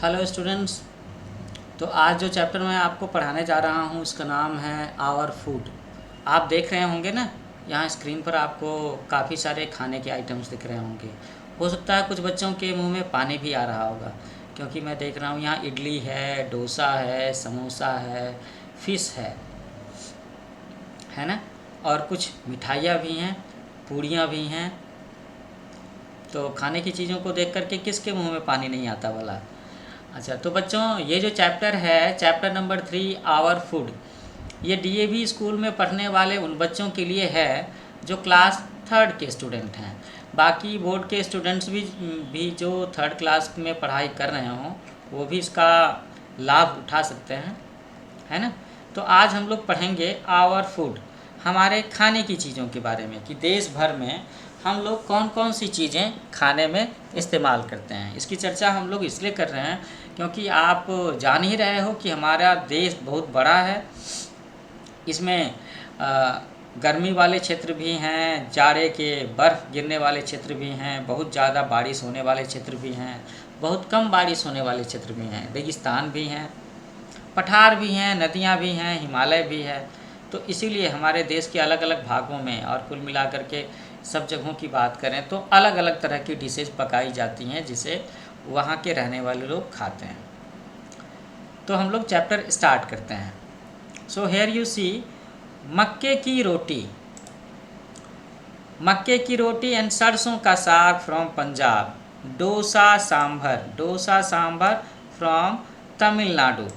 Hello students. तो आज जो चैप्टर मैं आपको पढ़ाने जा रहा हूँ उसका नाम है आवर फूड। आप देख रहे होंगे ना, यहाँ स्क्रीन पर आपको काफ़ी सारे खाने के आइटम्स दिख रहे होंगे। हो सकता है कुछ बच्चों के मुंह में पानी भी आ रहा होगा, क्योंकि मैं देख रहा हूँ यहाँ इडली है, डोसा है, समोसा है, फिश है ना, और कुछ मिठाइयाँ भी हैं, पूड़ियाँ भी हैं। तो खाने की चीज़ों को देख करके किसके मुंह में पानी नहीं आता भला। अच्छा, तो बच्चों ये जो चैप्टर है, चैप्टर नंबर 3 आवर फूड, ये डीएवी स्कूल में पढ़ने वाले उन बच्चों के लिए है जो क्लास थर्ड के स्टूडेंट हैं। बाकी बोर्ड के स्टूडेंट्स भी जो थर्ड क्लास में पढ़ाई कर रहे हों वो भी इसका लाभ उठा सकते हैं, है ना। तो आज हम लोग पढ़ेंगे आवर फूड, हमारे खाने की चीज़ों के बारे में, कि देश भर में हम लोग कौन कौन सी चीज़ें खाने में इस्तेमाल करते हैं। इसकी चर्चा हम लोग इसलिए कर रहे हैं क्योंकि आप जान ही रहे हो कि हमारा देश बहुत बड़ा है। इसमें गर्मी वाले क्षेत्र भी हैं, जाड़े के बर्फ़ गिरने वाले क्षेत्र भी हैं, बहुत ज़्यादा बारिश होने वाले क्षेत्र भी हैं, बहुत कम बारिश होने वाले क्षेत्र भी हैं, रेगिस्तान भी हैं, पठार भी हैं, नदियाँ भी हैं, हिमालय भी है। तो इसीलिए हमारे देश के अलग अलग भागों में और कुल मिलाकर के सब जगहों की बात करें तो अलग अलग तरह की डिशेज पकाई जाती हैं जिसे वहाँ के रहने वाले लोग खाते हैं। तो हम लोग चैप्टर स्टार्ट करते हैं। सो हेयर यू सी, मक्के की रोटी, मक्के की रोटी and sarson ka saag from Punjab, dosa sambar from Tamil Nadu,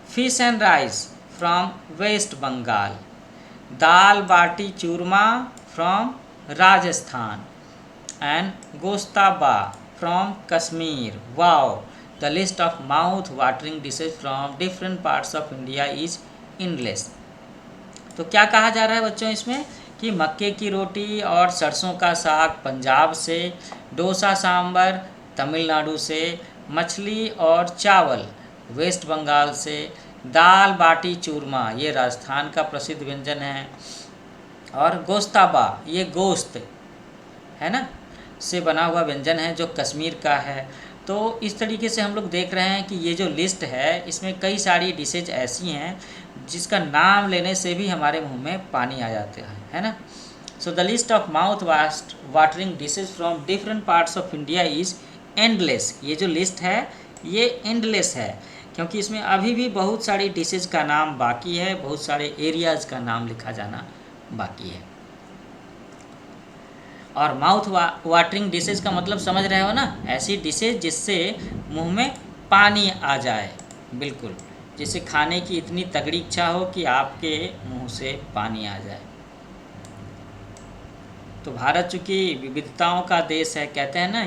fish and rice from West Bengal, dal baati churma from Rajasthan, and goshtaba from Kashmir. Wow, the list of mouth watering dishes from different parts of India is endless. तो क्या कहा जा रहा है बच्चों इसमें कि मक्के की रोटी और सरसों का साग पंजाब से, डोसा सांभर तमिलनाडु से, मछली और चावल वेस्ट बंगाल से, दाल बाटी चूरमा ये राजस्थान का प्रसिद्ध व्यंजन है, और गोश्ताबा ये गोश्त है ना से बना हुआ व्यंजन है जो कश्मीर का है। तो इस तरीके से हम लोग देख रहे हैं कि ये जो लिस्ट है इसमें कई सारी डिशेज ऐसी हैं जिसका नाम लेने से भी हमारे मुंह में पानी आ जाता है ना। So the list of mouth watering dishes from different parts of India is endless. ये जो लिस्ट है ये एंडलेस है क्योंकि इसमें अभी भी बहुत सारी डिशेज का नाम बाकी है, बहुत सारे एरियाज़ का नाम लिखा जाना बाकी है। और माउथ वाटरिंग डिशेज का मतलब समझ रहे हो ना, ऐसी डिशेज जिससे मुंह में पानी आ जाए, बिल्कुल जिसे खाने की इतनी तगड़ी इच्छा हो कि आपके मुंह से पानी आ जाए। तो भारत चूँकि विविधताओं का देश है, कहते हैं ना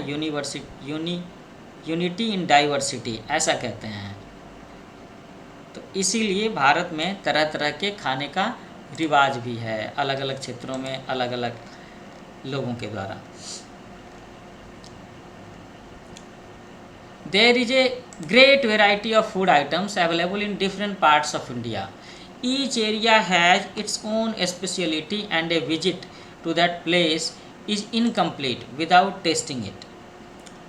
यूनिटी इन डाइवर्सिटी, ऐसा कहते हैं। तो इसीलिए भारत में तरह तरह के खाने का रिवाज भी है, अलग अलग क्षेत्रों में अलग अलग लोगों के द्वारा। There is a great variety of food items available in different parts of India. Each area has its own speciality and a visit to that place is incomplete without tasting it.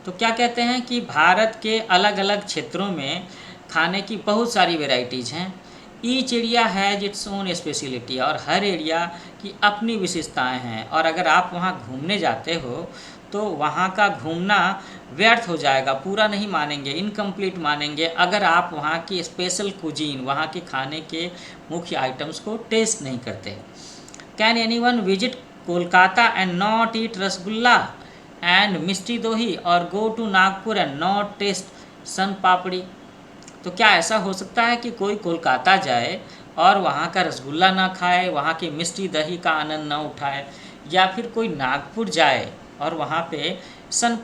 तो क्या कहते हैं कि भारत के अलग अलग क्षेत्रों में खाने की बहुत सारी वेराइटीज़ हैं। Each area has its own speciality, और हर एरिया की अपनी विशेषताएं हैं। और अगर आप वहाँ घूमने जाते हो तो वहाँ का घूमना व्यर्थ हो जाएगा, पूरा नहीं मानेंगे, इनकम्प्लीट मानेंगे अगर आप वहाँ की स्पेशल कुजीन, वहाँ के खाने के मुख्य आइटम्स को टेस्ट नहीं करते। Can anyone visit Kolkata and not eat rasgulla and mishti doi, और go to Nagpur and not taste son papdi. तो क्या ऐसा हो सकता है कि कोई कोलकाता जाए और वहाँ का रसगुल्ला ना खाए, वहाँ की मिष्टी दही का आनंद ना उठाए, या फिर कोई नागपुर जाए और वहाँ पे सोन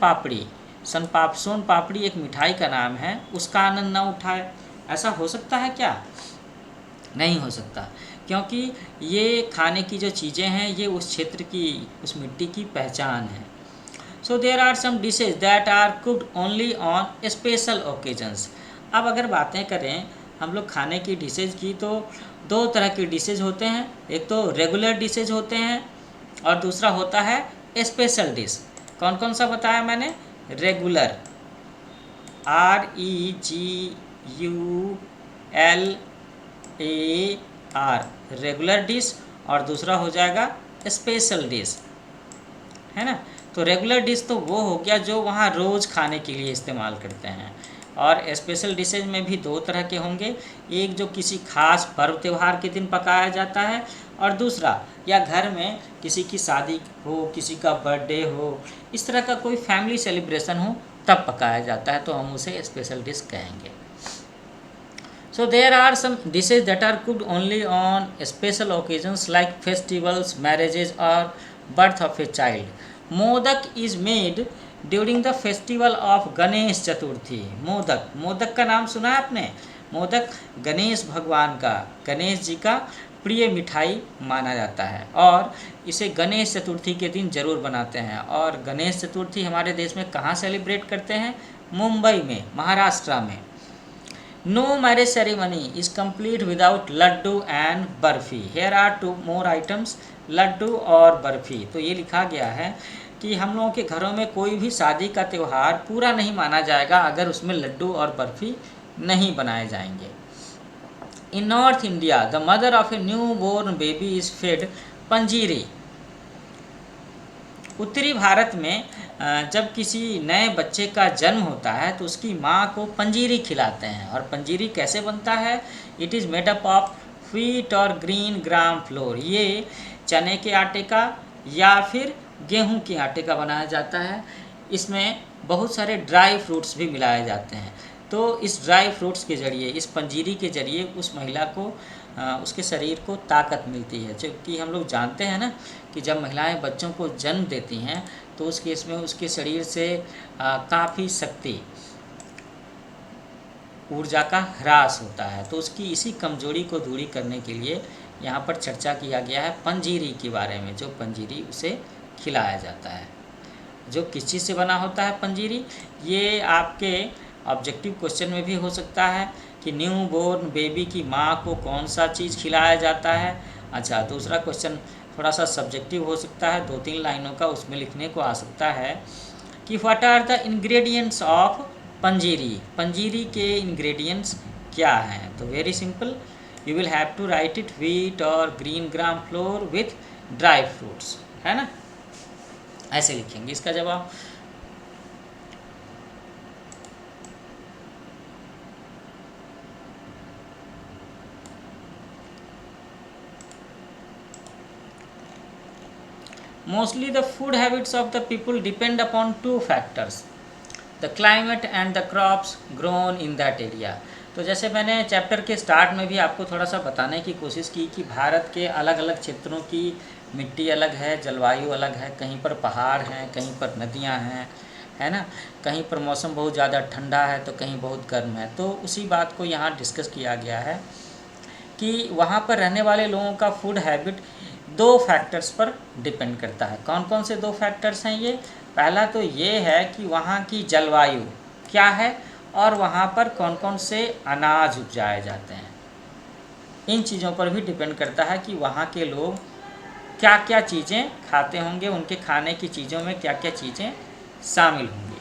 पापड़ी एक मिठाई का नाम है, उसका आनंद ना उठाए? ऐसा हो सकता है क्या? नहीं हो सकता, क्योंकि ये खाने की जो चीज़ें हैं ये उस क्षेत्र की, उस मिट्टी की पहचान है। So there are some dishes that are cooked only on special occasions. अब अगर बातें करें हम लोग खाने की डिशेज की, तो दो तरह की डिशेज होते हैं, एक तो रेगुलर डिशेज होते हैं और दूसरा होता है स्पेशल डिश। कौन कौन सा बताया मैंने? रेगुलर, REGULAR, रेगुलर डिश, और दूसरा हो जाएगा स्पेशल डिश, है ना। तो रेगुलर डिश तो वो हो गया जो वहाँ रोज़ खाने के लिए इस्तेमाल करते हैं, और स्पेशल डिशेज में भी दो तरह के होंगे, एक जो किसी खास पर्व त्यौहार के दिन पकाया जाता है, और दूसरा या घर में किसी की शादी हो, किसी का बर्थडे हो, इस तरह का कोई फैमिली सेलिब्रेशन हो तब पकाया जाता है, तो हम उसे स्पेशल डिश कहेंगे। So there are some dishes that are cooked only on special occasions like festivals, marriages or birth of a child. Modak is made during the festival of Ganesh Chaturthi. Modak, modak का नाम सुना है आपने? मोदक गणेश भगवान का, गणेश जी का प्रिय मिठाई माना जाता है, और इसे गणेश चतुर्थी के दिन ज़रूर बनाते हैं। और गणेश चतुर्थी हमारे देश में कहाँ सेलिब्रेट करते हैं? मुंबई में, महाराष्ट्र में। No marriage ceremony is complete without Laddu and barfi. Here are two more items, Laddu और बर्फ़ी। तो ये लिखा गया है कि हम लोगों के घरों में कोई भी शादी का त्यौहार पूरा नहीं माना जाएगा अगर उसमें लड्डू और बर्फ़ी नहीं बनाए जाएंगे। In North India, the mother of a newborn baby is fed पंजीरी। उत्तरी भारत में जब किसी नए बच्चे का जन्म होता है तो उसकी माँ को पंजीरी खिलाते हैं। और पंजीरी कैसे बनता है? It is made up of wheat और ग्रीन ग्राम फ्लोर। ये चने के आटे का या फिर गेहूं के आटे का बनाया जाता है। इसमें बहुत सारे ड्राई फ्रूट्स भी मिलाए जाते हैं। तो इस ड्राई फ्रूट्स के ज़रिए, इस पंजीरी के ज़रिए उस महिला को उसके शरीर को ताकत मिलती है। जबकि हम लोग जानते हैं ना कि जब महिलाएं बच्चों को जन्म देती हैं तो उस केस में उसके शरीर से काफ़ी शक्ति, ऊर्जा का ह्रास होता है। तो उसकी इसी कमजोरी को दूरी करने के लिए यहाँ पर चर्चा किया गया है पंजीरी के बारे में, जो पंजीरी उसे खिलाया जाता है। जो किस चीज़ से बना होता है पंजीरी? ये आपके ऑब्जेक्टिव क्वेश्चन में भी हो सकता है कि न्यू बोर्न बेबी की माँ को कौन सा चीज़ खिलाया जाता है। अच्छा, दूसरा क्वेश्चन थोड़ा सा सब्जेक्टिव हो सकता है, 2-3 लाइनों का, उसमें लिखने को आ सकता है कि what are the ingredients of panjiri. Panjiri के इंग्रेडिएंट्स क्या हैं? तो very simple, you will have to write it wheat और green gram flour with dry fruits, है ना। ऐसे लिखेंगे इसका जवाब। Mostly the food habits of the people depend upon two factors, the climate and the crops grown in that area। तो जैसे मैंने चैप्टर के स्टार्ट में भी आपको थोड़ा सा बताने की कोशिश की कि भारत के अलग अलग क्षेत्रों की मिट्टी अलग है, जलवायु अलग है, कहीं पर पहाड़ हैं, कहीं पर नदियां हैं, है ना, कहीं पर मौसम बहुत ज़्यादा ठंडा है तो कहीं बहुत गर्म है। तो उसी बात को यहाँ डिस्कस किया गया है कि वहाँ पर रहने वाले लोगों का फूड हैबिट 2 फैक्टर्स पर डिपेंड करता है। कौन कौन से 2 फैक्टर्स हैं ये? पहला तो ये है कि वहाँ की जलवायु क्या है और वहाँ पर कौन कौन से अनाज उपजाए जाते हैं। इन चीज़ों पर भी डिपेंड करता है कि वहाँ के लोग क्या क्या चीज़ें खाते होंगे, उनके खाने की चीज़ों में क्या क्या चीज़ें शामिल होंगी।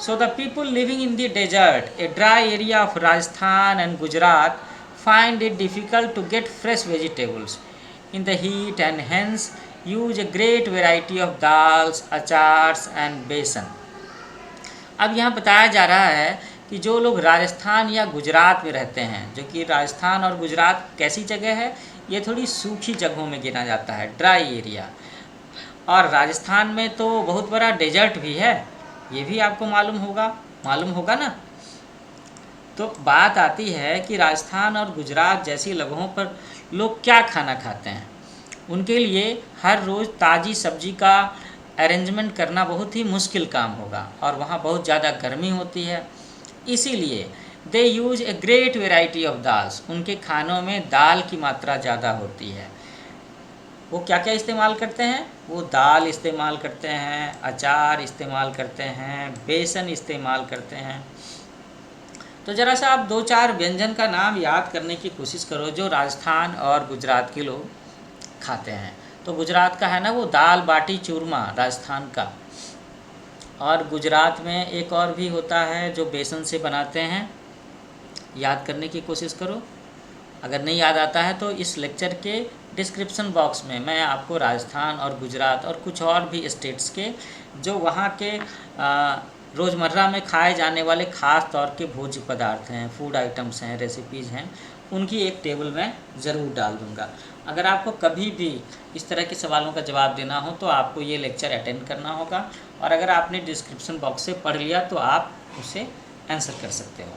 So the people living in the desert, a dry area of Rajasthan and Gujarat find it difficult to get fresh vegetables in the heat and hence use a great variety of dals, achars and besan। अब यहाँ बताया जा रहा है कि जो लोग राजस्थान या गुजरात में रहते हैं, जो कि राजस्थान और गुजरात कैसी जगह है? ये थोड़ी सूखी जगहों में गिना जाता है, ड्राई एरिया। और राजस्थान में तो बहुत बड़ा डेजर्ट भी है, ये भी आपको मालूम होगा ना। तो बात आती है कि राजस्थान और गुजरात जैसी जगहों पर लोग क्या खाना खाते हैं। उनके लिए हर रोज़ ताज़ी सब्जी का अरेंजमेंट करना बहुत ही मुश्किल काम होगा और वहाँ बहुत ज़्यादा गर्मी होती है। इसीलिए they use a great variety of dals. उनके खानों में दाल की मात्रा ज़्यादा होती है। वो क्या क्या इस्तेमाल करते हैं? वो दाल इस्तेमाल करते हैं, अचार इस्तेमाल करते हैं, बेसन इस्तेमाल करते हैं। तो ज़रा सा आप 2-4 व्यंजन का नाम याद करने की कोशिश करो जो राजस्थान और गुजरात के लोग खाते हैं। तो गुजरात का है ना वो दाल बाटी चूरमा, राजस्थान का और गुजरात में एक और भी होता है जो बेसन से बनाते हैं, याद करने की कोशिश करो। अगर नहीं याद आता है तो इस लेक्चर के डिस्क्रिप्शन बॉक्स में मैं आपको राजस्थान और गुजरात और कुछ और भी स्टेट्स के जो वहाँ के रोज़मर्रा में खाए जाने वाले ख़ास तौर के भोज्य पदार्थ हैं, फूड आइटम्स हैं, रेसिपीज़ हैं, उनकी एक टेबल मैं ज़रूर डाल दूँगा। अगर आपको कभी भी इस तरह के सवालों का जवाब देना हो तो आपको ये लेक्चर अटेंड करना होगा, और अगर आपने डिस्क्रिप्शन बॉक्स से पढ़ लिया तो आप उसे आंसर कर सकते हो।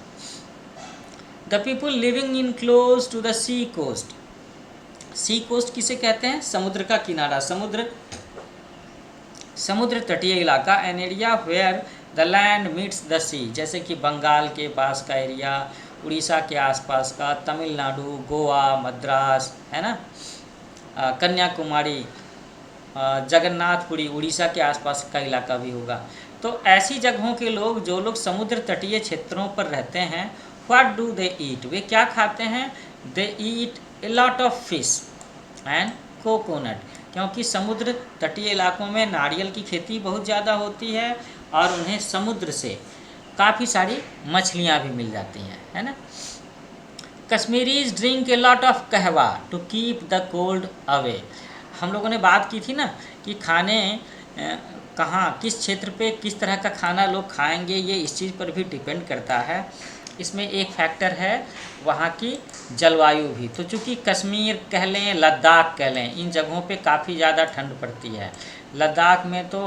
The people living in close to the sea coast. Sea coast किसे कहते हैं? समुद्र का किनारा, समुद्र तटीय इलाका। An area where the land meets the sea, जैसे कि बंगाल के पास का एरिया, उड़ीसा के आसपास का, तमिलनाडु, गोवा, मद्रास, है ना, कन्याकुमारी, जगन्नाथपुरी, उड़ीसा के आसपास का इलाका भी होगा। तो ऐसी जगहों के लोग, जो लोग समुद्र तटीय क्षेत्रों पर रहते हैं, व्हाट डू दे ईट, वे क्या खाते हैं? They eat a lot of fish and coconut, क्योंकि समुद्र तटीय इलाकों में नारियल की खेती बहुत ज़्यादा होती है और उन्हें समुद्र से काफ़ी सारी मछलियाँ भी मिल जाती हैं, है ना। Kashmiris drink a lot of kahwa to keep the cold away. हम लोगों ने बात की थी ना कि खाने कहाँ, किस क्षेत्र पे किस तरह का खाना लोग खाएंगे, ये इस चीज़ पर भी डिपेंड करता है। इसमें एक फैक्टर है वहाँ की जलवायु भी। तो चूँकि कश्मीर कह लें, लद्दाख कह लें, इन जगहों पे काफ़ी ज़्यादा ठंड पड़ती है। लद्दाख में तो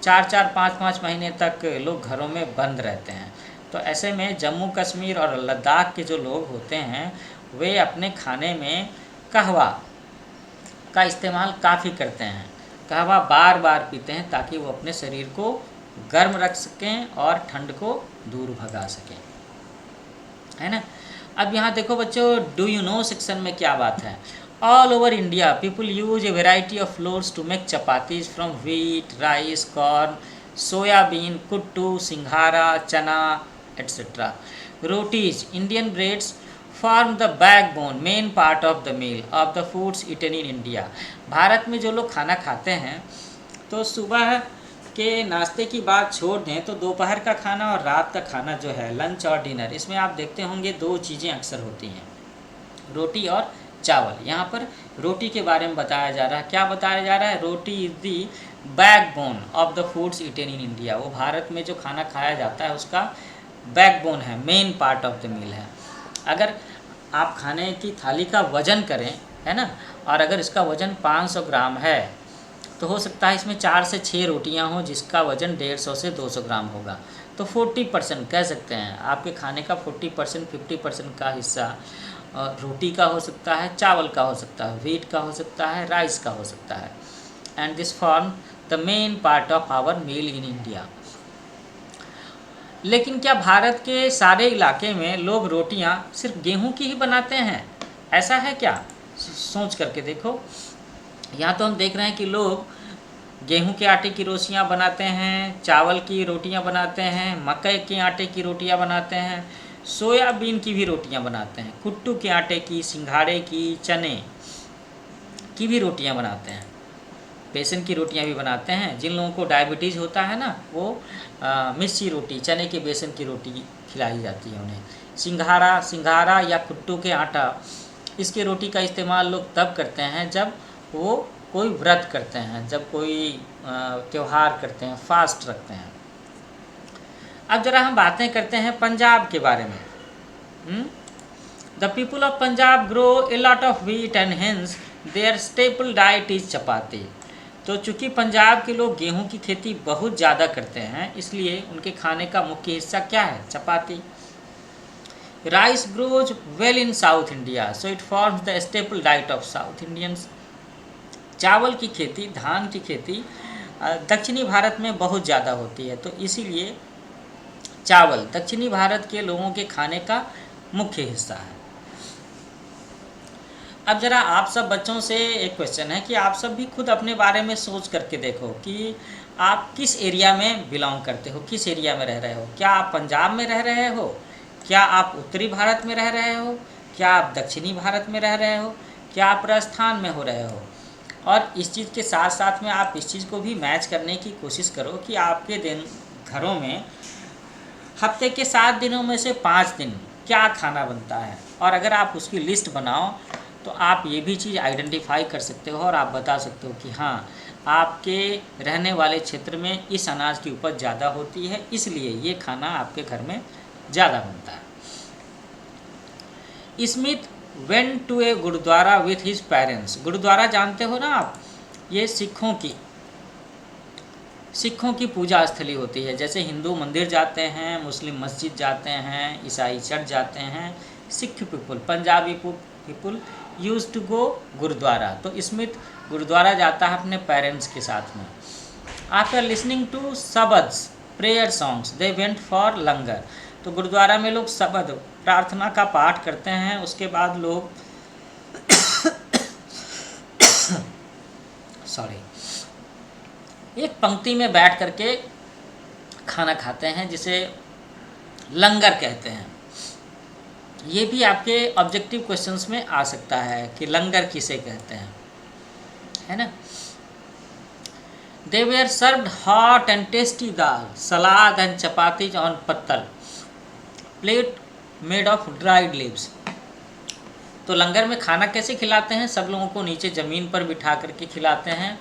4-4, 5-5 महीने तक लोग घरों में बंद रहते हैं। तो ऐसे में जम्मू कश्मीर और लद्दाख के जो लोग होते हैं वे अपने खाने में कहवा का इस्तेमाल काफ़ी करते हैं। कहवा बार बार पीते हैं ताकि वो अपने शरीर को गर्म रख सकें और ठंड को दूर भगा सकें, है ना। अब यहाँ देखो बच्चों, डू यू नो सेक्शन में क्या बात है। All over India people use a variety of flours to make chapatis from wheat, rice, corn, soybean, kuttu, singhara, chana etcetera. Rotis, Indian breads form the backbone, main part of the meal of the foods eaten in India. Bharat में जो लोग खाना खाते हैं तो सुबह के नाश्ते की बात छोड़ दें तो दोपहर का खाना और रात का खाना जो है, लंच और डिनर, इसमें आप देखते होंगे दो चीज़ें अक्सर होती हैं, रोटी और चावल। यहाँ पर रोटी के बारे में बताया जा रहा है। क्या बताया जा रहा है? Roti is the backbone of the foods eaten in India. वो भारत में जो खाना खाया जाता है उसका बैकबोन है, main part of the meal है। अगर आप खाने की थाली का वज़न करें, है ना, और अगर इसका वज़न 500 ग्राम है तो हो सकता है इसमें 4 से 6 रोटियां हों जिसका वज़न 150 से 200 ग्राम होगा। तो 40% कह सकते हैं आपके खाने का 40%, 50% का हिस्सा रोटी का हो सकता है, चावल का हो सकता है, व्हीट का हो सकता है, राइस का हो सकता है। And this form the main part of our meal in India. लेकिन क्या भारत के सारे इलाके में लोग रोटियां सिर्फ गेहूं की ही बनाते हैं? ऐसा है क्या? सोच करके देखो। यहाँ तो हम देख रहे हैं कि लोग गेहूं के आटे की रोटियां बनाते हैं, चावल की रोटियां बनाते हैं, मकई के आटे की रोटियां बनाते हैं, सोयाबीन की भी रोटियां बनाते हैं, कुट्टू के आटे की, सिंघाड़े की, चने की भी रोटियां बनाते हैं, बेसन की रोटियां भी बनाते हैं। जिन लोगों को डायबिटीज़ होता है ना, वो मिस्सी रोटी, चने के बेसन की रोटी खिलाई जाती है उन्हें। सिंघाड़ा या कुट्टू के आटा, इसकी रोटी का इस्तेमाल लोग तब करते हैं जब वो कोई व्रत करते हैं, जब कोई त्यौहार करते हैं, फास्ट रखते हैं। अब ज़रा हम बातें करते हैं पंजाब के बारे में। The people of Punjab grow a lot of wheat and hence their staple diet is chapati. तो चूँकि पंजाब के लोग गेहूं की खेती बहुत ज़्यादा करते हैं, इसलिए उनके खाने का मुख्य हिस्सा क्या है? Chapati. Rice grows well in South India so it forms the staple diet of South Indians. चावल की खेती, धान की खेती दक्षिणी भारत में बहुत ज़्यादा होती है, तो इसीलिए चावल दक्षिणी भारत के लोगों के खाने का मुख्य हिस्सा है। अब ज़रा आप सब बच्चों से एक क्वेश्चन है कि आप सब भी खुद अपने बारे में सोच करके देखो कि आप किस एरिया में बिलोंग करते हो, किस एरिया में रह रहे हो। क्या आप पंजाब में रह रहे हो? क्या आप उत्तरी भारत में रह रहे हो? क्या आप दक्षिणी भारत में रह रहे हो? क्या आप राजस्थान में हो रहे हो? और इस चीज़ के साथ साथ में आप इस चीज़ को भी मैच करने की कोशिश करो कि आपके घरों में हफ्ते के 7 दिनों में से 5 दिन क्या खाना बनता है, और अगर आप उसकी लिस्ट बनाओ तो आप ये भी चीज़ आइडेंटिफाई कर सकते हो और आप बता सकते हो कि हाँ, आपके रहने वाले क्षेत्र में इस अनाज की उपज ज़्यादा होती है, इसलिए ये खाना आपके घर में ज़्यादा बनता है। Smith went to a gurdwara with his parents. Gurdwara जानते हो ना आप, ये सिखों की पूजा स्थली होती है। जैसे हिंदू मंदिर जाते हैं, मुस्लिम मस्जिद जाते हैं, ईसाई चर्च जाते हैं, Sikh people, Punjabi people use to go gurdwara. तो स्मिथ गुरुद्वारा जाता है अपने पेरेंट्स के साथ में। After listening to shabads prayer songs they went for langar. तो गुरुद्वारा में लोग सबद प्रार्थना का पाठ करते हैं, उसके बाद लोग एक पंक्ति में बैठ करके खाना खाते हैं, जिसे लंगर कहते हैं। ये भी आपके ऑब्जेक्टिव क्वेश्चंस में आ सकता है कि लंगर किसे कहते हैं, है ना। They were served hot and tasty dal, salad and chapatis on pattal, plate made of dried leaves. तो लंगर में खाना कैसे खिलाते हैं? सब लोगों को नीचे ज़मीन पर बिठा करके खिलाते हैं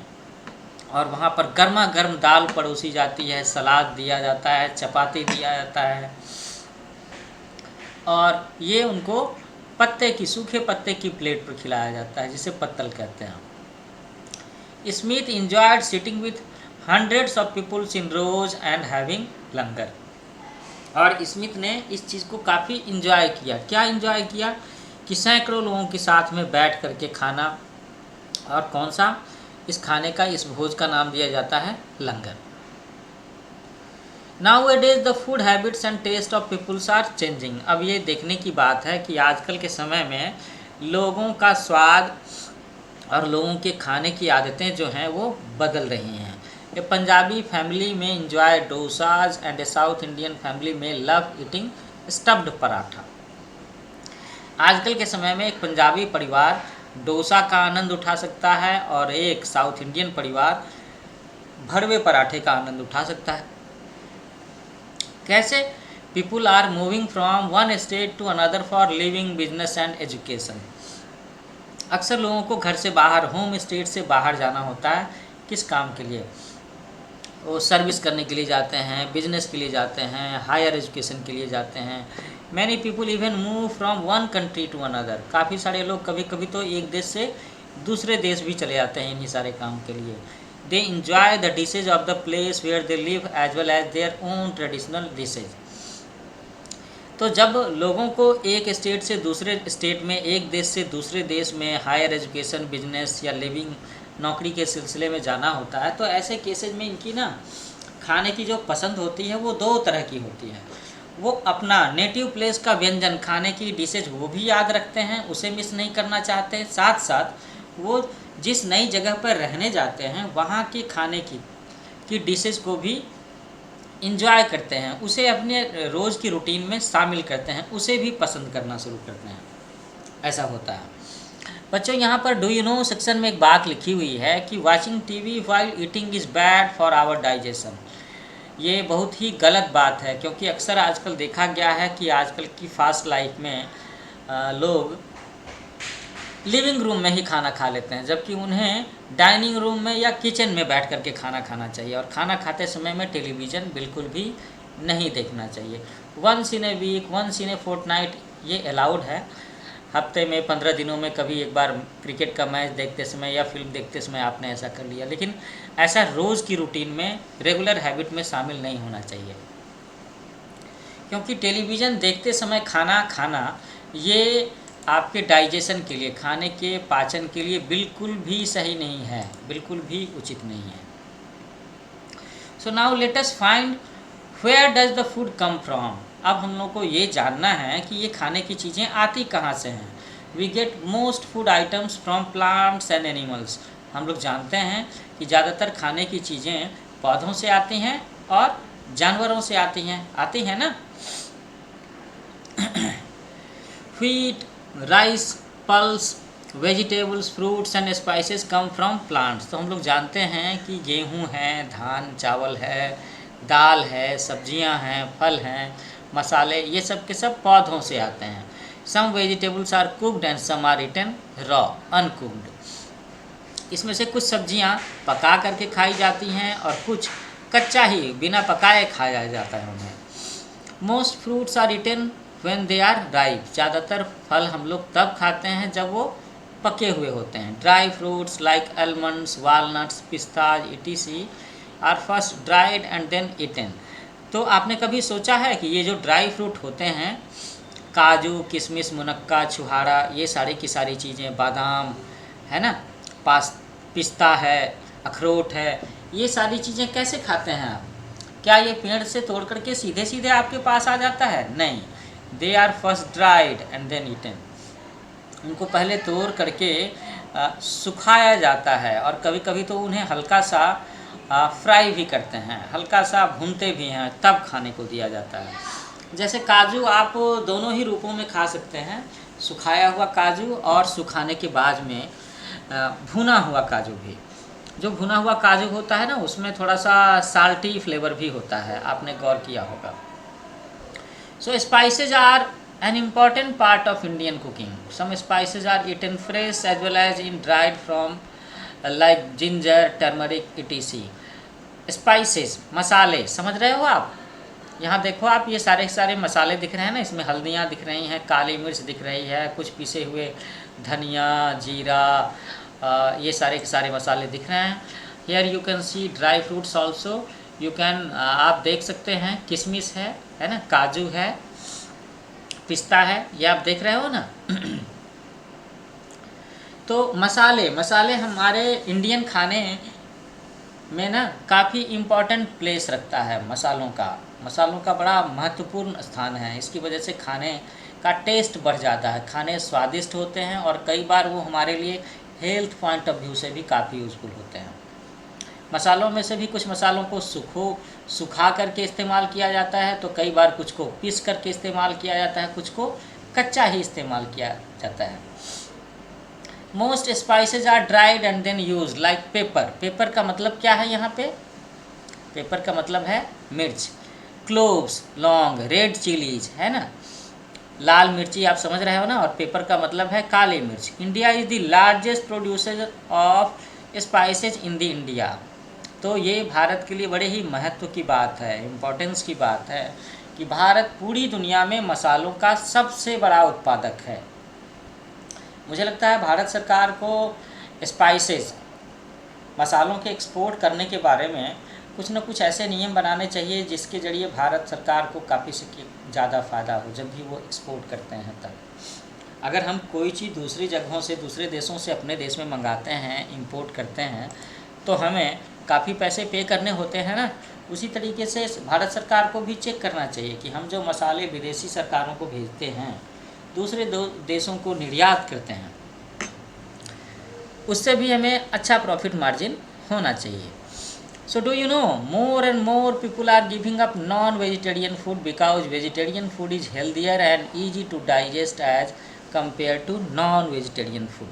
और वहाँ पर गर्मा गर्म दाल परोसी जाती है, सलाद दिया जाता है, चपाती दिया जाता है, और ये उनको सूखे पत्ते की प्लेट पर खिलाया जाता है, जिसे पत्तल कहते हैं। Smith enjoyed sitting with hundreds of peoples in rows and having langar. और स्मिथ ने इस चीज़ को काफ़ी इंजॉय किया। क्या इंजॉय किया? कि सैकड़ों लोगों के साथ में बैठ करके खाना। और कौन सा? इस खाने का, इस भोज का नाम दिया जाता है langar. Nowadays the food habits and taste of peoples are changing. अब ये देखने की बात है कि आजकल के समय में लोगों का स्वाद और लोगों के खाने की आदतें जो हैं वो बदल रही हैं। ए पंजाबी फैमिली में enjoy dosas and A south Indian family में लव ईटिंग स्टफ्ड पराठा। आजकल के समय में एक पंजाबी परिवार डोसा का आनंद उठा सकता है और एक साउथ इंडियन परिवार भरवे पराठे का आनंद उठा सकता है। कैसे? People are moving from one state to another for living, business and education. अक्सर लोगों को घर से बाहर, होम स्टेट से बाहर जाना होता है। किस काम के लिए? वो सर्विस करने के लिए जाते हैं, बिजनेस के लिए जाते हैं, हायर एजुकेशन के लिए जाते हैं। Many people even move from one country to another. काफ़ी सारे लोग कभी कभी तो एक देश से दूसरे देश भी चले जाते हैं इन्हीं सारे काम के लिए। They enjoy the dishes of the place where they live as well as their own traditional dishes. तो जब लोगों को एक स्टेट से दूसरे स्टेट में, एक देश से दूसरे देश में हायर एजुकेशन, बिजनेस या लिविंग, नौकरी के सिलसिले में जाना होता है, तो ऐसे केसेज में इनकी ना खाने की जो पसंद होती है वो दो तरह की होती है। वो अपना नेटिव प्लेस का व्यंजन, खाने की डिशेज वो भी याद रखते हैं, उसे मिस नहीं करना चाहते। साथ साथ वो जिस नई जगह पर रहने जाते हैं वहाँ के खाने की डिशेज को भी इंजॉय करते हैं, उसे अपने रोज़ की रूटीन में शामिल करते हैं, उसे भी पसंद करना शुरू करते हैं। ऐसा होता है। बच्चों, यहाँ पर डू यू नो सेक्शन में एक बात लिखी हुई है कि watching TV while eating is bad for our digestion. ये बहुत ही गलत बात है, क्योंकि अक्सर आजकल देखा गया है कि आजकल की फास्ट लाइफ में लोग लिविंग रूम में ही खाना खा लेते हैं, जबकि उन्हें डाइनिंग रूम में या किचन में बैठ करके खाना खाना चाहिए। और खाना खाते समय में टेलीविज़न बिल्कुल भी नहीं देखना चाहिए। Once in a week, once in a fortnight ये अलाउड है। हफ्ते में 15 दिनों में कभी एक बार क्रिकेट का मैच देखते समय या फिल्म देखते समय आपने ऐसा कर लिया, लेकिन ऐसा रोज़ की रूटीन में, रेगुलर हैबिट में शामिल नहीं होना चाहिए। क्योंकि टेलीविज़न देखते समय खाना खाना ये आपके डाइजेशन के लिए, खाने के पाचन के लिए बिल्कुल भी सही नहीं है, बिल्कुल भी उचित नहीं है। So now let us find where does the food come from. अब हम लोग को ये जानना है कि ये खाने की चीज़ें आती कहाँ से हैं। We get most food items from plants and animals. हम लोग जानते हैं कि ज़्यादातर खाने की चीज़ें पौधों से आती हैं और जानवरों से आती हैं ना। Wheat, rice, pulse, vegetables, fruits and spices come from plants. तो हम लोग जानते हैं कि गेहूँ है, धान, चावल है, दाल है, सब्जियां हैं, फल हैं, मसाले, ये सब के सब पौधों से आते हैं। Some vegetables are cooked and some are eaten raw uncooked. इसमें से कुछ सब्जियां पका करके खाई जाती हैं और कुछ कच्चा ही बिना पकाए खाया जाता है उन्हें। Most fruits are eaten when they are ripe. ज़्यादातर फल हम लोग तब खाते हैं जब वो पके हुए होते हैं। Dry fruits like almonds, walnuts, pistas etc are first dried and then eaten. तो आपने कभी सोचा है कि ये जो ड्राई फ्रूट होते हैं, काजू, किशमिश, मुनक्का, छुहारा, ये सारी की सारी चीज़ें, बादाम है ना, पिस्ता है, अखरोट है, ये सारी चीज़ें कैसे खाते हैं आप? क्या ये पेड़ से तोड़ करके सीधे सीधे आपके पास आ जाता है? नहीं, they are first dried and then eaten. उनको पहले तोड़ करके सुखाया जाता है और कभी कभी तो उन्हें हल्का सा फ्राई भी करते हैं, हल्का सा भूनते भी हैं, तब खाने को दिया जाता है। जैसे काजू आप दोनों ही रूपों में खा सकते हैं, सुखाया हुआ काजू और सुखाने के बाद में भुना हुआ काजू भी। जो भुना हुआ काजू होता है ना, उसमें थोड़ा सा साल्टी फ्लेवर भी होता है, आपने गौर किया होगा। So spices are an important part of Indian cooking. Some spices are eaten fresh as well as in dried from like ginger, turmeric, etc. Spices, मसाले, समझ रहे हो आप? यहाँ देखो आप, ये सारे सारे मसाले दिख रहे हैं ना, इसमें हल्दियाँ दिख रही हैं, काली मिर्च दिख रही है, कुछ पिसे हुए धनिया, जीरा, ये सारे के सारे मसाले दिख रहे हैं। Here you can see dry fruits also, you can, आप देख सकते हैं किशमिश है ना, काजू है, पिस्ता है, ये आप देख रहे हो ना। तो मसाले हमारे इंडियन खाने में ना काफ़ी इम्पोर्टेंट प्लेस रखता है। मसालों का बड़ा महत्वपूर्ण स्थान है। इसकी वजह से खाने का टेस्ट बढ़ जाता है, खाने स्वादिष्ट होते हैं और कई बार वो हमारे लिए हेल्थ पॉइंट ऑफ व्यू से भी काफ़ी यूज़फुल होते हैं। मसालों में से भी कुछ मसालों को सुखा करके इस्तेमाल किया जाता है, तो कई बार कुछ को पीस करके इस्तेमाल किया जाता है, कुछ को कच्चा ही इस्तेमाल किया जाता है। Most spices are dried and then use like pepper. Pepper का मतलब क्या है यहाँ पे? पेपर का मतलब है मिर्च। क्लोव्स, लौंग, रेड चिलीज है ना, लाल मिर्ची आप समझ रहे हो ना, और पेपर का मतलब है काली मिर्च। India is the largest producer of spices in the India. तो ये भारत के लिए बड़े ही महत्व की बात है, इम्पोर्टेंस की बात है कि भारत पूरी दुनिया में मसालों का सबसे बड़ा उत्पादक है। मुझे लगता है भारत सरकार को स्पाइसेस, मसालों के एक्सपोर्ट करने के बारे में कुछ न कुछ ऐसे नियम बनाने चाहिए जिसके ज़रिए भारत सरकार को काफ़ी से ज़्यादा फ़ायदा हो जब भी वो एक्सपोर्ट करते हैं तब। अगर हम कोई चीज़ दूसरी जगहों से, दूसरे देशों से अपने देश में मंगाते हैं, इंपोर्ट करते हैं, तो हमें काफ़ी पैसे पे करने होते हैं ना। उसी तरीके से भारत सरकार को भी चेक करना चाहिए कि हम जो मसाले विदेशी सरकारों को भेजते हैं, दूसरे देशों को निर्यात करते हैं, उससे भी हमें अच्छा प्रॉफिट मार्जिन होना चाहिए। So do you know, more and more people are giving up non-vegetarian food because vegetarian food is healthier and easy to digest as compared to non-vegetarian food.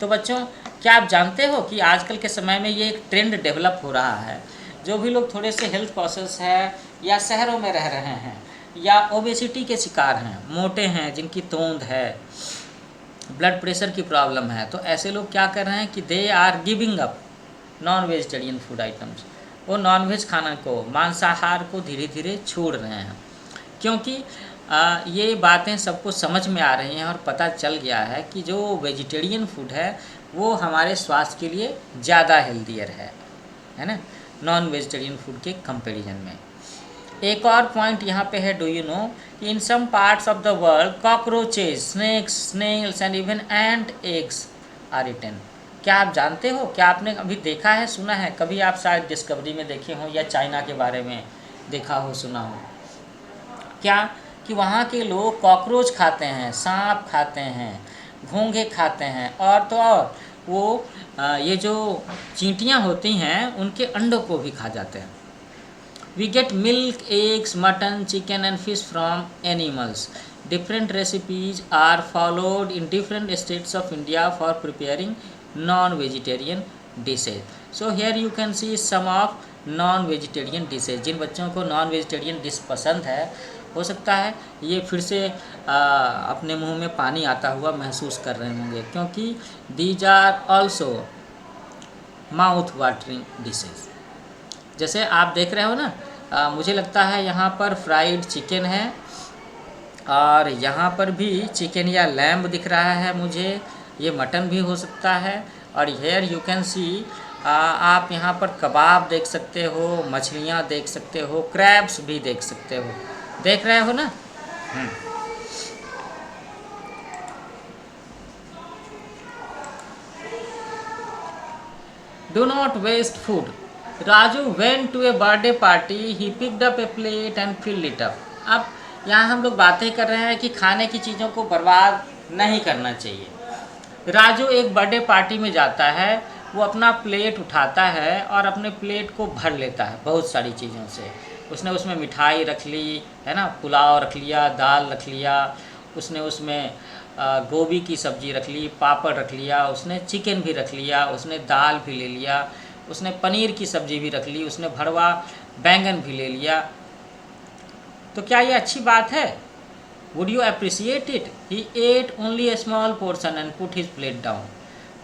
तो बच्चों, क्या आप जानते हो कि आजकल के समय में ये एक ट्रेंड डेवलप हो रहा है। जो भी लोग थोड़े से हेल्थ कॉन्शियस है या शहरों में रह रहे हैं या ओबेसिटी के शिकार हैं, मोटे हैं, जिनकी तोंद है, ब्लड प्रेशर की प्रॉब्लम है, तो ऐसे लोग क्या कर रहे हैं कि they are giving up non vegetarian food items. वो नॉन वेज खाना को, मांसाहार को धीरे धीरे छोड़ रहे हैं, क्योंकि ये बातें सबको समझ में आ रही हैं और पता चल गया है कि जो वेजिटेरियन फूड है वो हमारे स्वास्थ्य के लिए ज़्यादा हेल्दियर है ना, नॉन वेजिटेरियन फूड के कंपैरिजन में। एक और पॉइंट यहाँ पे है, do you know, in some parts of the world cockroaches, snakes, snails and even ant eggs are eaten. क्या आप जानते हो, क्या आपने अभी देखा है, सुना है? कभी आप शायद डिस्कवरी में देखे हो या चाइना के बारे में देखा हो, सुना हो क्या कि वहाँ के लोग कॉकरोच खाते हैं, सांप खाते हैं, घोंघे खाते हैं, और तो और वो ये जो चींटियाँ होती हैं उनके अंडों को भी खा जाते हैं। We get milk, eggs, mutton, chicken and fish from animals. Different recipes are followed in different states of India for preparing non-vegetarian dishes. So here you can see some of non vegetarian dishes. जिन बच्चों को non vegetarian dish पसंद है, हो सकता है ये फिर से अपने मुंह में पानी आता हुआ महसूस कर रहे होंगे, क्योंकि these are also mouth watering dishes. जैसे आप देख रहे हो ना, मुझे लगता है यहाँ पर फ्राइड चिकन है, और यहाँ पर भी चिकन या लैम्ब दिख रहा है मुझे, ये मटन भी हो सकता है। और हेयर यू कैन सी, आप यहाँ पर कबाब देख सकते हो, मछलियाँ देख सकते हो, क्रैब्स भी देख सकते हो, देख रहे हो ना। Do not waste food. Raju went to a birthday party. He picked up a plate and filled it up. अब यहाँ हम लोग बातें कर रहे हैं कि खाने की चीज़ों को बर्बाद नहीं करना चाहिए। राजू एक बर्थडे पार्टी में जाता है, वो अपना प्लेट उठाता है और अपने प्लेट को भर लेता है बहुत सारी चीज़ों से। उसने उसमें मिठाई रख ली है ना, पुलाव रख लिया, दाल रख लिया, उसने उसमें गोभी की सब्ज़ी रख ली, पापड़ रख लिया, उसने चिकन भी रख लिया, उसने दाल भी ले लिया, उसने पनीर की सब्ज़ी भी रख ली, उसने भरवा बैंगन भी ले लिया। तो क्या ये अच्छी बात है? Would you appreciate it? He ate only a small portion and put his plate down.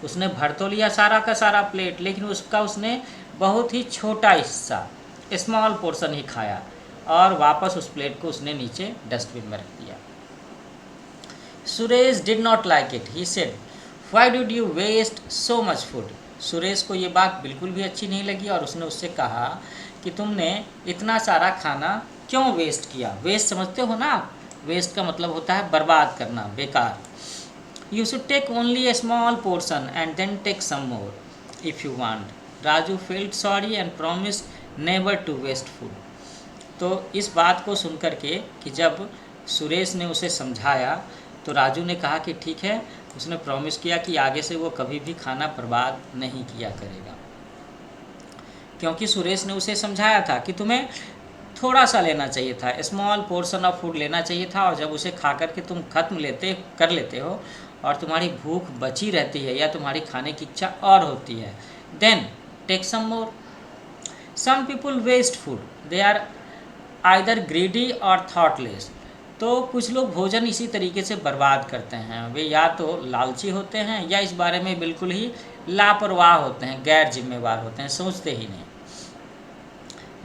उसने भर तो लिया सारा का सारा प्लेट, लेकिन उसने बहुत ही छोटा हिस्सा, स्मॉल पोर्शन ही खाया, और वापस उस प्लेट को उसने नीचे डस्टबिन में रख दिया। Suresh did not like it. He said, why did you waste so much food? Suresh को ये बात बिल्कुल भी अच्छी नहीं लगी, और उसने उससे कहा कि तुमने इतना सारा खाना क्यों वेस्ट किया? वेस्ट समझते हो ना आप? वेस्ट का मतलब होता है बर्बाद करना, बेकार। You should take only a small portion and then take some more if you want. Raju felt sorry and promise never to waste food. तो इस बात को सुनकर के कि जब सुरेश ने उसे समझाया, तो राजू ने कहा कि ठीक है, उसने प्रॉमिस किया कि आगे से वो कभी भी खाना बर्बाद नहीं किया करेगा, क्योंकि सुरेश ने उसे समझाया था कि तुम्हें थोड़ा सा लेना चाहिए था, स्मॉल पोर्शन ऑफ फूड लेना चाहिए था, और जब उसे खा करके तुम खत्म कर लेते हो और तुम्हारी भूख बची रहती है या तुम्हारी खाने की इच्छा और होती है, then take some more. Some people waste food, they are either greedy और थॉटलेस। तो कुछ लोग भोजन इसी तरीके से बर्बाद करते हैं, वे या तो लालची होते हैं या इस बारे में बिल्कुल ही लापरवाह होते हैं, गैर जिम्मेवार होते हैं, सोचते ही नहीं।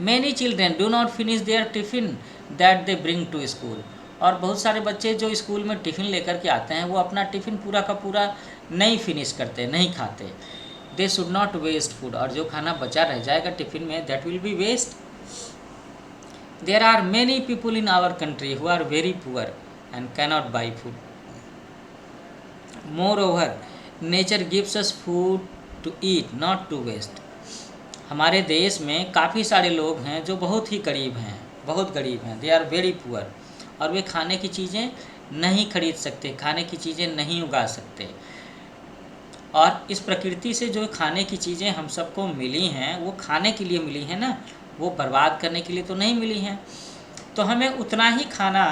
Many children do not finish their tiffin that they bring to school. और बहुत सारे बच्चे जो स्कूल में टिफ़िन लेकर के आते हैं, वो अपना टिफ़िन पूरा का पूरा नहीं फिनिश करते, नहीं खाते। They should not waste food. और जो खाना बचा रह जाएगा टिफ़िन में, that will be waste. There are many people in our country who are very poor and cannot buy food. Moreover, nature gives us food to eat, not to waste. हमारे देश में काफ़ी सारे लोग हैं जो बहुत ही गरीब हैं, बहुत गरीब हैं। They are very poor, और वे खाने की चीज़ें नहीं खरीद सकते, खाने की चीज़ें नहीं उगा सकते। और इस प्रकृति से जो खाने की चीज़ें हम सबको मिली हैं, वो खाने के लिए मिली हैं ना, वो बर्बाद करने के लिए तो नहीं मिली हैं। तो हमें उतना ही खाना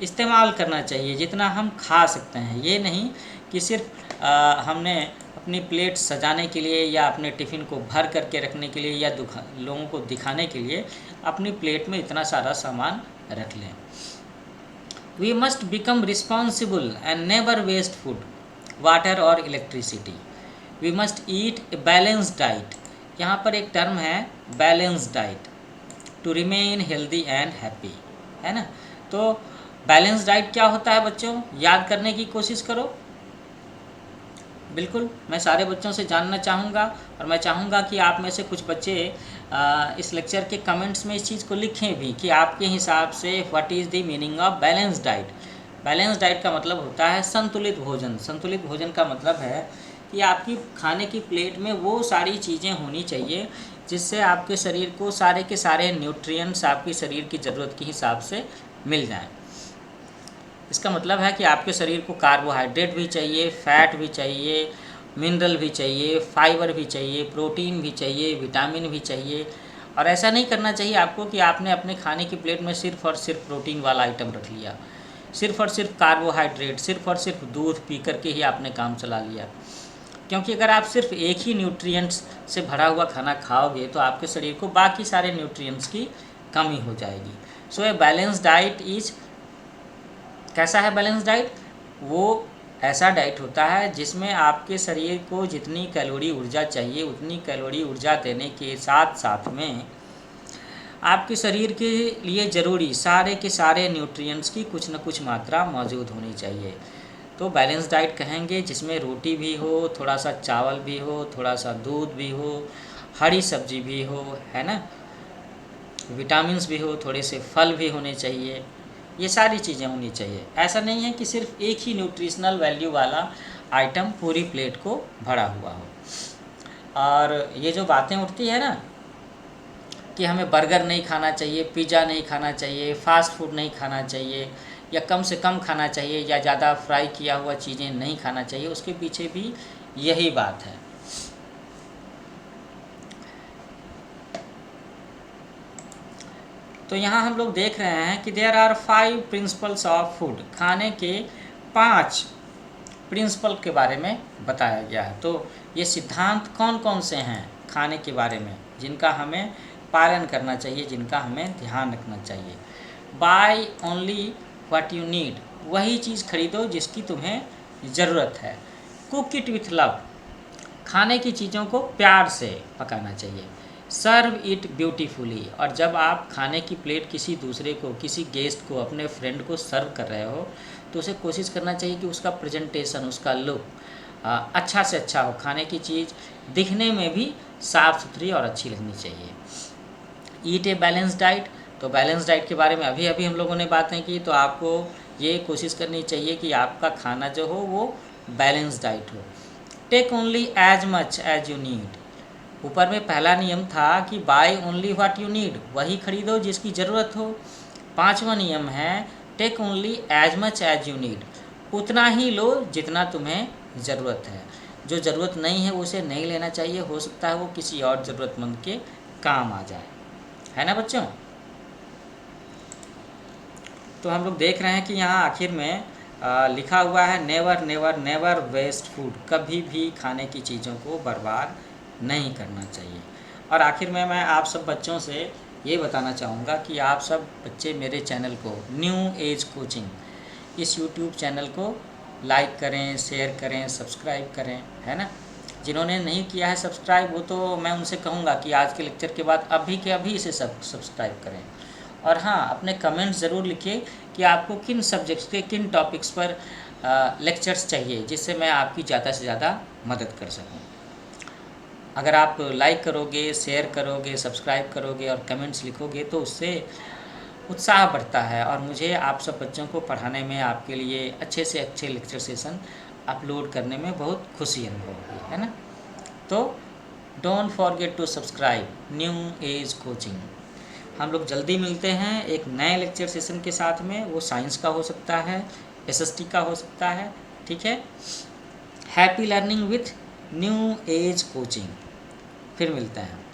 इस्तेमाल करना चाहिए जितना हम खा सकते हैं। ये नहीं कि सिर्फ हमने अपनी प्लेट सजाने के लिए या अपने टिफ़िन को भर करके रखने के लिए या लोगों को दिखाने के लिए अपनी प्लेट में इतना सारा सामान रख लें। We must become responsible and never waste food, water और electricity. We must eat a balanced diet. यहाँ पर एक टर्म है balance diet, to remain healthy and happy, है ना। तो बैलेंस डाइट क्या होता है बच्चों, याद करने की कोशिश करो। बिल्कुल, मैं सारे बच्चों से जानना चाहूँगा, और मैं चाहूँगा कि आप में से कुछ बच्चे इस लेक्चर के कमेंट्स में इस चीज़ को लिखें भी कि आपके हिसाब से what is the meaning of balance diet. Balance diet का मतलब होता है संतुलित भोजन। संतुलित भोजन का मतलब है कि आपकी खाने की प्लेट में वो सारी चीज़ें होनी चाहिए जिससे आपके शरीर को सारे के सारे न्यूट्रिएंट्स आपके शरीर की ज़रूरत के हिसाब से मिल जाएं। इसका मतलब है कि आपके शरीर को कार्बोहाइड्रेट भी चाहिए, फैट भी चाहिए, मिनरल भी चाहिए, फाइबर भी चाहिए, प्रोटीन भी चाहिए, विटामिन भी चाहिए। और ऐसा नहीं करना चाहिए आपको कि आपने अपने खाने की प्लेट में सिर्फ़ और सिर्फ प्रोटीन वाला आइटम रख लिया, सिर्फ़ और सिर्फ कार्बोहाइड्रेट, सिर्फ़ और सिर्फ दूध पी करके ही आपने काम चला लिया। क्योंकि अगर आप सिर्फ एक ही न्यूट्रिएंट्स से भरा हुआ खाना खाओगे तो आपके शरीर को बाकी सारे न्यूट्रिएंट्स की कमी हो जाएगी। सो ए बैलेंस डाइट इज, कैसा है बैलेंस डाइट? वो ऐसा डाइट होता है जिसमें आपके शरीर को जितनी कैलोरी ऊर्जा चाहिए उतनी कैलोरी ऊर्जा देने के साथ साथ में आपके शरीर के लिए ज़रूरी सारे के सारे न्यूट्रिएंट्स की कुछ न कुछ मात्रा मौजूद होनी चाहिए। तो बैलेंस डाइट कहेंगे जिसमें रोटी भी हो, थोड़ा सा चावल भी हो, थोड़ा सा दूध भी हो, हरी सब्जी भी हो, है ना, विटामिन्स भी हो, थोड़े से फल भी होने चाहिए, ये सारी चीज़ें होनी चाहिए। ऐसा नहीं है कि सिर्फ एक ही न्यूट्रिशनल वैल्यू वाला आइटम पूरी प्लेट को भरा हुआ हो। और ये जो बातें उठती है ना कि हमें बर्गर नहीं खाना चाहिए, पिज़्ज़ा नहीं खाना चाहिए, फास्ट फूड नहीं खाना चाहिए, या कम से कम खाना चाहिए, या ज़्यादा फ्राई किया हुआ चीज़ें नहीं खाना चाहिए, उसके पीछे भी यही बात है। तो यहाँ हम लोग देख रहे हैं कि there are 5 principles of food, खाने के 5 प्रिंसिपल के बारे में बताया गया है। तो ये सिद्धांत कौन कौन से हैं खाने के बारे में जिनका हमें पालन करना चाहिए, जिनका हमें ध्यान रखना चाहिए। Buy only what you need, वही चीज़ खरीदो जिसकी तुम्हें ज़रूरत है। कुक इट विथ लव, खाने की चीज़ों को प्यार से पकाना चाहिए। सर्व इट ब्यूटीफुली, और जब आप खाने की प्लेट किसी दूसरे को, किसी गेस्ट को, अपने फ्रेंड को सर्व कर रहे हो तो उसे कोशिश करना चाहिए कि उसका प्रेजेंटेशन, उसका लुक अच्छा से अच्छा हो, खाने की चीज़ दिखने में भी साफ़ सुथरी और अच्छी लगनी चाहिए। ईट ए बैलेंस डाइट, तो बैलेंस डाइट के बारे में अभी अभी हम लोगों ने बातें की, तो आपको ये कोशिश करनी चाहिए कि आपका खाना जो हो वो बैलेंस डाइट हो। Take only as much as you need, ऊपर में पहला नियम था कि buy only what you need, वही खरीदो जिसकी ज़रूरत हो। 5वां नियम है take only as much as you need, उतना ही लो जितना तुम्हें ज़रूरत है। जो ज़रूरत नहीं है उसे नहीं लेना चाहिए, हो सकता है वो किसी और ज़रूरतमंद के काम आ जाए, है ना बच्चों। तो हम लोग देख रहे हैं कि यहाँ आखिर में लिखा हुआ है never never never waste food, कभी भी खाने की चीज़ों को बर्बाद नहीं करना चाहिए। और आखिर में मैं आप सब बच्चों से ये बताना चाहूँगा कि आप सब बच्चे मेरे चैनल को न्यू एज कोचिंग, इस यूट्यूब चैनल को लाइक करें, शेयर करें, सब्सक्राइब करें, है ना। जिन्होंने नहीं किया है सब्सक्राइब, वो तो मैं उनसे कहूँगा कि आज के लेक्चर के बाद अभी के अभी इसे सब्सक्राइब करें। और हाँ, अपने कमेंट्स ज़रूर लिखिए कि आपको किन सब्जेक्ट्स के, किन टॉपिक्स पर लेक्चर्स चाहिए, जिससे मैं आपकी ज़्यादा से ज़्यादा मदद कर सकूँ। अगर आप लाइक करोगे, शेयर करोगे, सब्सक्राइब करोगे और कमेंट्स लिखोगे तो उससे उत्साह बढ़ता है और मुझे आप सब बच्चों को पढ़ाने में, आपके लिए अच्छे से अच्छे लेक्चर सेशन अपलोड करने में बहुत खुशी अनुभव होगी, है ना। तो don't forget to subscribe New Age Coaching. हम लोग जल्दी मिलते हैं एक नए लेक्चर सेशन के साथ में, वो साइंस का हो सकता है, एसएसटी का हो सकता है, ठीक है। Happy learning with new Age coaching, फिर मिलते हैं।